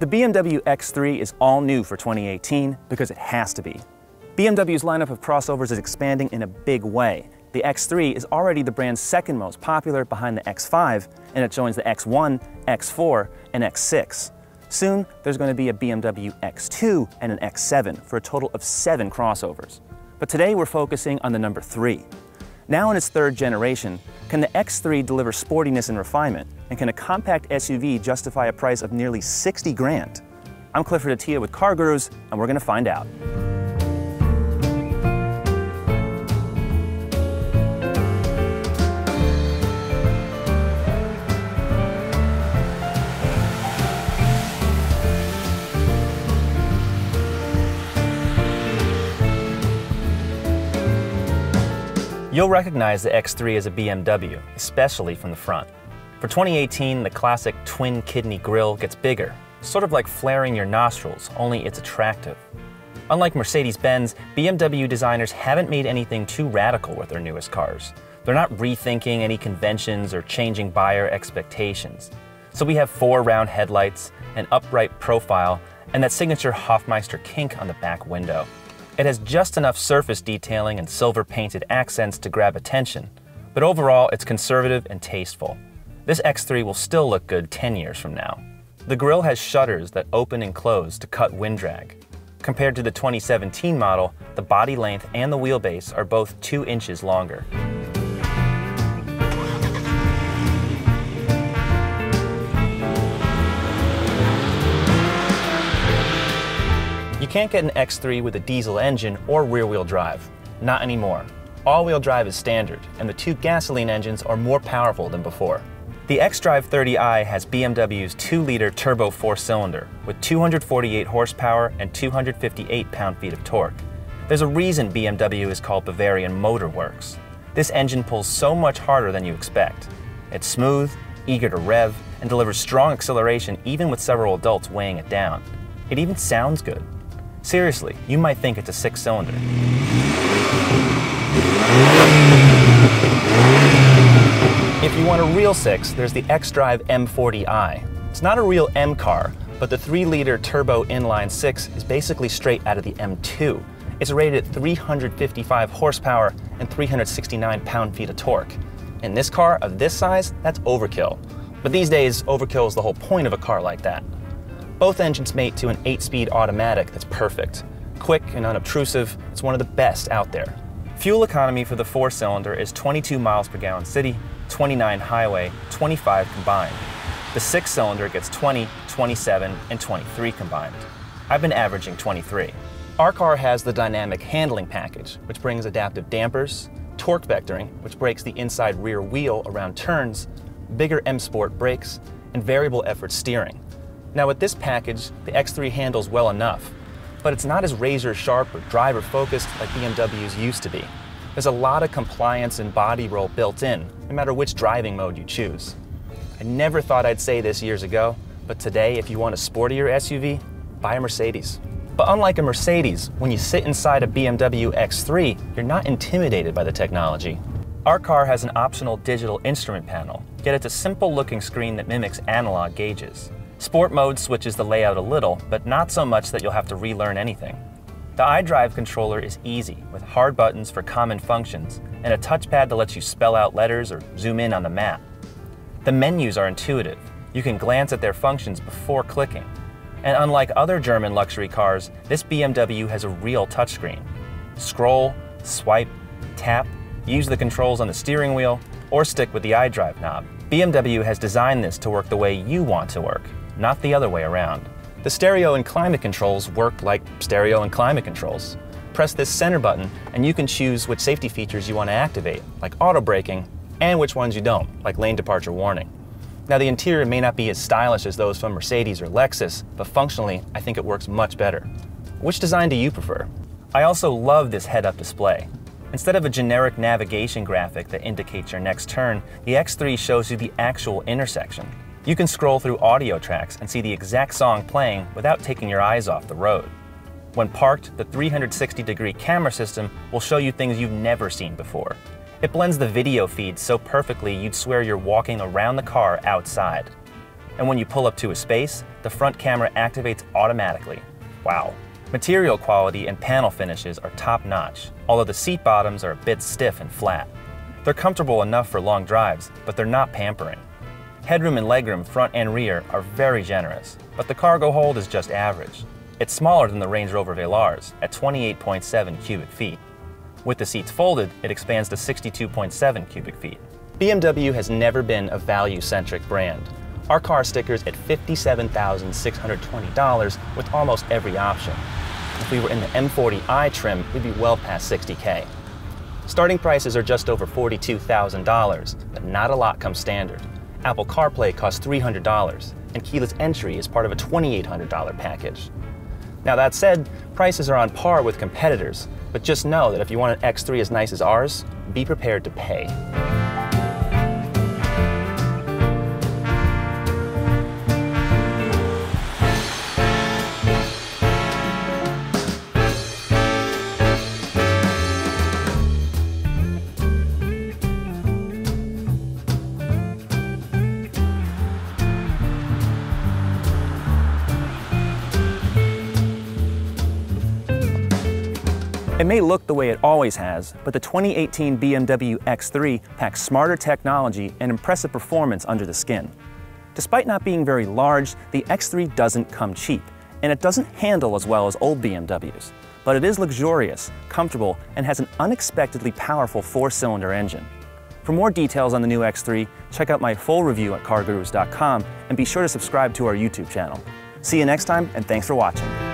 The BMW X3 is all new for 2018 because it has to be. BMW's lineup of crossovers is expanding in a big way. The X3 is already the brand's second most popular behind the X5, and it joins the X1, X4, and X6. Soon, there's going to be a BMW X2 and an X7 for a total of 7 crossovers. But today we're focusing on the number 3. Now in its 3rd generation, can the X3 deliver sportiness and refinement? And can a compact SUV justify a price of nearly 60 grand? I'm Cliff Atiyeh with CarGurus, and we're going to find out. You'll recognize the X3 as a BMW, especially from the front. For 2018, the classic twin kidney grille gets bigger, sort of like flaring your nostrils, only it's attractive. Unlike Mercedes-Benz, BMW designers haven't made anything too radical with their newest cars. They're not rethinking any conventions or changing buyer expectations. So we have 4 round headlights, an upright profile, and that signature Hofmeister kink on the back window. It has just enough surface detailing and silver-painted accents to grab attention, but overall it's conservative and tasteful. This X3 will still look good 10 years from now. The grille has shutters that open and close to cut wind drag. Compared to the 2017 model, the body length and the wheelbase are both 2 inches longer. You can't get an X3 with a diesel engine or rear-wheel drive. Not anymore. All-wheel drive is standard, and the 2 gasoline engines are more powerful than before. The xDrive 30i has BMW's 2-liter turbo 4-cylinder with 248 horsepower and 258 pound-feet of torque. There's a reason BMW is called Bavarian Motor Works. This engine pulls so much harder than you expect. It's smooth, eager to rev, and delivers strong acceleration even with several adults weighing it down. It even sounds good. Seriously, you might think it's a 6-cylinder. If you want a real 6, there's the xDrive M40i. It's not a real M car, but the 3-liter turbo inline 6 is basically straight out of the M2. It's rated at 355 horsepower and 369 pound-feet of torque. In this car of this size, that's overkill. But these days, overkill is the whole point of a car like that. Both engines mate to an 8-speed automatic that's perfect. Quick and unobtrusive, it's one of the best out there. Fuel economy for the 4-cylinder is 22 miles per gallon city, 29 highway, 25 combined. The 6-cylinder gets 20, 27, and 23 combined. I've been averaging 23. Our car has the dynamic handling package, which brings adaptive dampers, torque vectoring, which brakes the inside rear wheel around turns, bigger M Sport brakes, and variable effort steering. Now with this package, the X3 handles well enough, but it's not as razor sharp or driver focused like BMWs used to be. There's a lot of compliance and body roll built in, no matter which driving mode you choose. I never thought I'd say this years ago, but today if you want a sportier SUV, buy a Mercedes. But unlike a Mercedes, when you sit inside a BMW X3, you're not intimidated by the technology. Our car has an optional digital instrument panel, yet it's a simple looking screen that mimics analog gauges. Sport mode switches the layout a little, but not so much that you'll have to relearn anything. The Idrive Controller is easy, with hard buttons for common functions, and a touchpad that lets you spell out letters or zoom in on the map. The menus are intuitive. You can glance at their functions before clicking. And unlike other German luxury cars, this BMW has a real touchscreen. Scroll, swipe, tap, use the controls on the steering wheel, or stick with the iDrive knob. BMW has designed this to work the way you want to work, not the other way around. The stereo and climate controls work like stereo and climate controls. Press this center button and you can choose which safety features you want to activate, like auto braking, and which ones you don't, like lane departure warning. Now the interior may not be as stylish as those from Mercedes or Lexus, but functionally I think it works much better. Which design do you prefer? I also love this head-up display. Instead of a generic navigation graphic that indicates your next turn, the X3 shows you the actual intersection. You can scroll through audio tracks and see the exact song playing without taking your eyes off the road. When parked, the 360-degree camera system will show you things you've never seen before. It blends the video feed so perfectly you'd swear you're walking around the car outside. And when you pull up to a space, the front camera activates automatically. Wow. Material quality and panel finishes are top-notch, although the seat bottoms are a bit stiff and flat. They're comfortable enough for long drives, but they're not pampering. Headroom and legroom, front and rear, are very generous, but the cargo hold is just average. It's smaller than the Range Rover Velar's at 28.7 cubic feet. With the seats folded, it expands to 62.7 cubic feet. BMW has never been a value-centric brand. Our car stickers at $57,620 with almost every option. If we were in the M40i trim, we'd be well past $60K. Starting prices are just over $42,000, but not a lot comes standard. Apple CarPlay costs $300, and keyless entry is part of a $2,800 package. Now that said, prices are on par with competitors, but just know that if you want an X3 as nice as ours, be prepared to pay. It may look the way it always has, but the 2018 BMW X3 packs smarter technology and impressive performance under the skin. Despite not being very large, the X3 doesn't come cheap, and it doesn't handle as well as old BMWs. But it is luxurious, comfortable, and has an unexpectedly powerful 4-cylinder engine. For more details on the new X3, check out my full review at CarGurus.com and be sure to subscribe to our YouTube channel. See you next time, and thanks for watching.